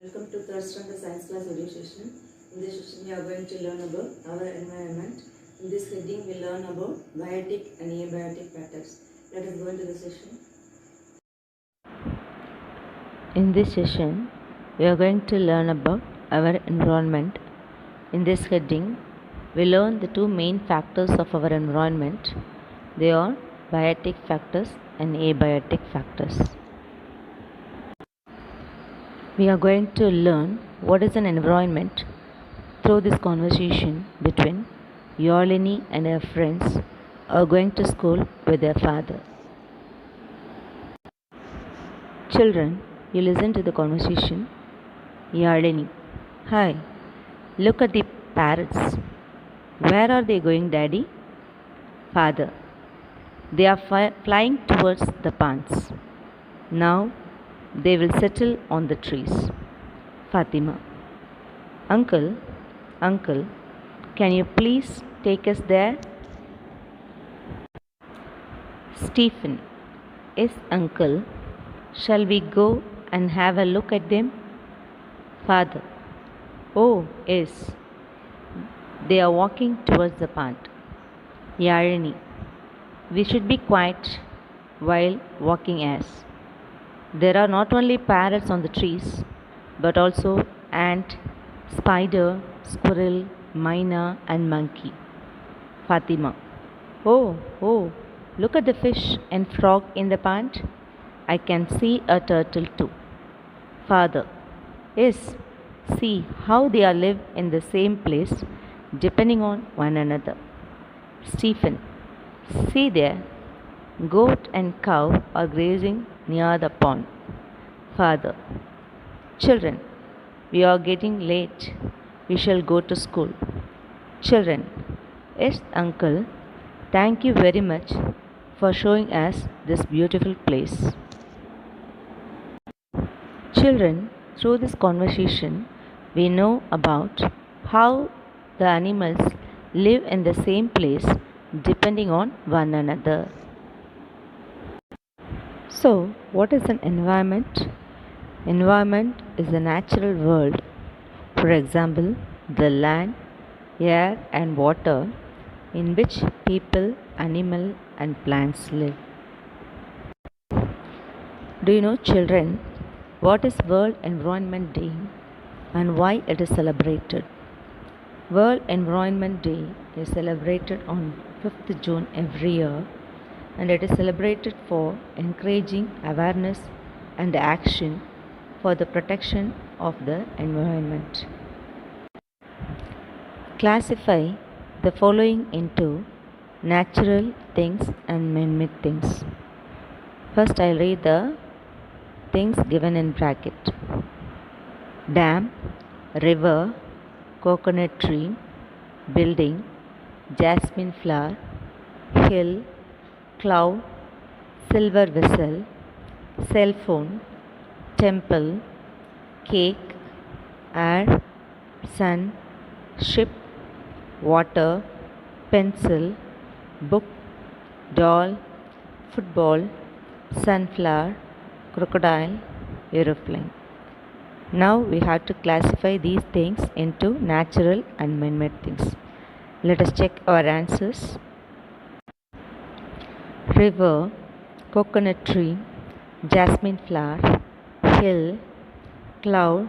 Welcome to third standard science class audio session. In this session, we are going to learn about our environment. In this heading, we learn about biotic and abiotic factors. Let us go into the session. In this session, we are going to learn about our environment. In this heading, we learn the two main factors of our environment. They are biotic factors and abiotic factors. We are going to learn what is an environment through this conversation between Yolini and her friends are going to school with their father. Children, you listen to the conversation. Yolini: Hi, look at the parrots. Where are they going, Daddy? Father: They are flying towards the ponds. Now they will settle on the trees. Fatima: Uncle, can you please take us there? Stephen: Yes, uncle. Shall we go and have a look at them? Father: Oh, yes. They are walking towards the pond. Yalini: We should be quiet while walking as there are not only parrots on the trees, but also ant, spider, squirrel, myna, and monkey. Fatima: Oh, look at the fish and frog in the pond. I can see a turtle too. Father: Yes, see how they are live in the same place, depending on one another. Stephen: See there, goat and cow are grazing near the pond. Father: Children, we are getting late. We shall go to school. Children: Yes, uncle. Thank you very much for showing us this beautiful place. Children, through this conversation, we know about how the animals live in the same place depending on one another. So, what is an environment? Environment is the natural world. For example, the land, air, and water in which people, animal, and plants live. Do you know, children, what is World Environment Day and why it is celebrated? World Environment Day is celebrated on 5th June every year, and it is celebrated for encouraging awareness and action for the protection of the environment. Classify the following into natural things and man-made things. First, I'll read the things given in bracket: dam, river, coconut tree, building, jasmine flower, hill, cloud, silver vessel, cell phone, temple, cake, air, sun, ship, water, pencil, book, doll, football, sunflower, crocodile, aeroplane. Now we have to classify these things into natural and man-made things. Let us check our answers. River, coconut tree, jasmine flower, hill, cloud,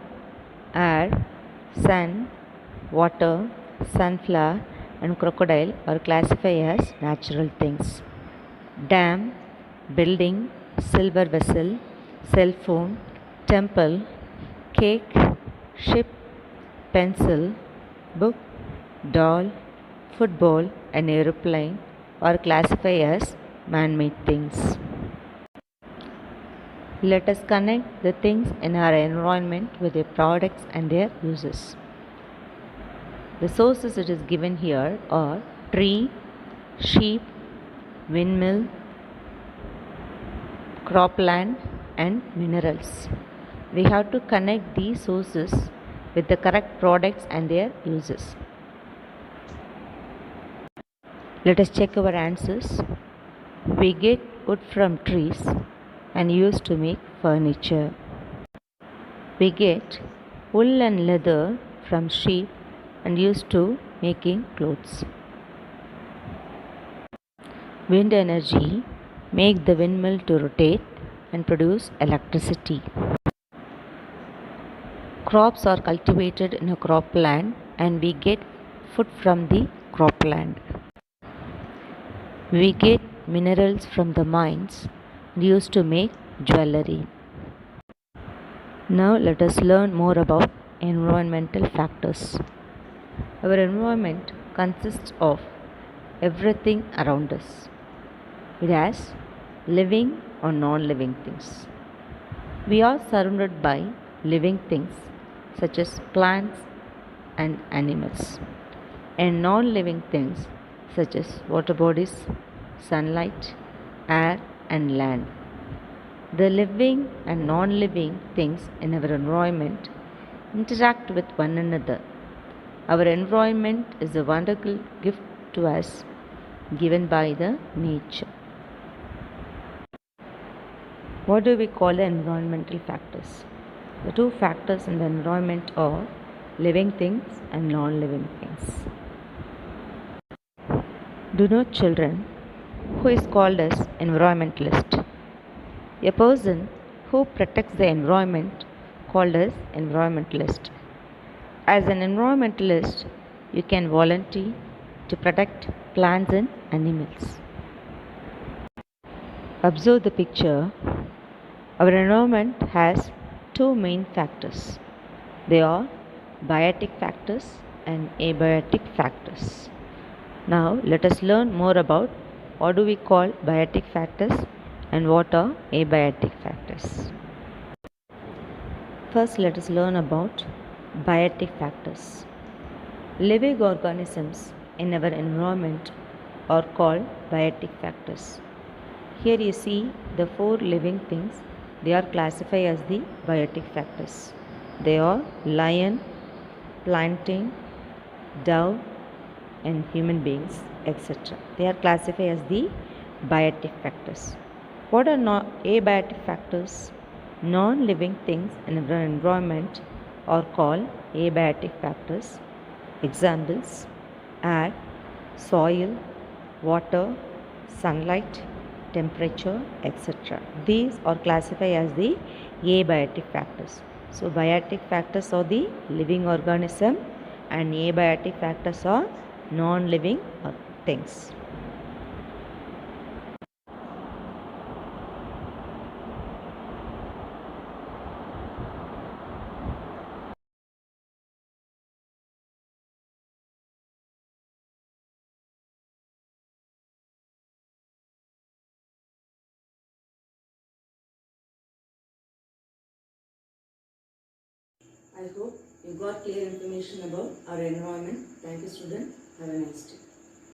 air, sun, water, sunflower, and crocodile are classified as natural things. Dam, building, silver vessel, cell phone, temple, cake, ship, pencil, book, doll, football, and aeroplane are classified as man-made things. Let us connect the things in our environment with their products and their uses. The sources it is given here are tree, sheep, windmill, cropland, and minerals. We have to connect these sources with the correct products and their uses. Let us check our answers. We get wood from trees and use to make furniture. We get wool and leather from sheep and used to making clothes. Wind energy make the windmill to rotate and produce electricity. Crops are cultivated in a cropland and we get food from the cropland. We get minerals from the mines used to make jewelry. Now let us learn more about environmental factors. Our environment consists of everything around us. It has living or non-living things. We are surrounded by living things such as plants and animals, and non-living things such as water bodies, sunlight, air, and land. The living and non-living things in our environment interact with one another. Our environment is a wonderful gift to us given by the nature. What do we call the environmental factors? The two factors in the environment are living things and non-living things. Do you know, children, who is called as environmentalist? A person who protects the environment called as environmentalist. As an environmentalist, you can volunteer to protect plants and animals. Observe the picture. Our environment has two main factors. They are biotic factors and abiotic factors. Now let us learn more about what do we call biotic factors and what are abiotic factors. First, let us learn about biotic factors. Living organisms in our environment are called biotic factors. Here you see the four living things. They are classified as the biotic factors. They are lion, plantain, dove, and human beings, etc. They are classified as the biotic factors. What are abiotic factors? Non-living things in our environment are called abiotic factors. Examples: air, soil, water, sunlight, temperature, etc. These are classified as the abiotic factors. So biotic factors are the living organism and abiotic factors are non-living things. I hope you got clear information about our environment. Thank you, student. Have a nice day.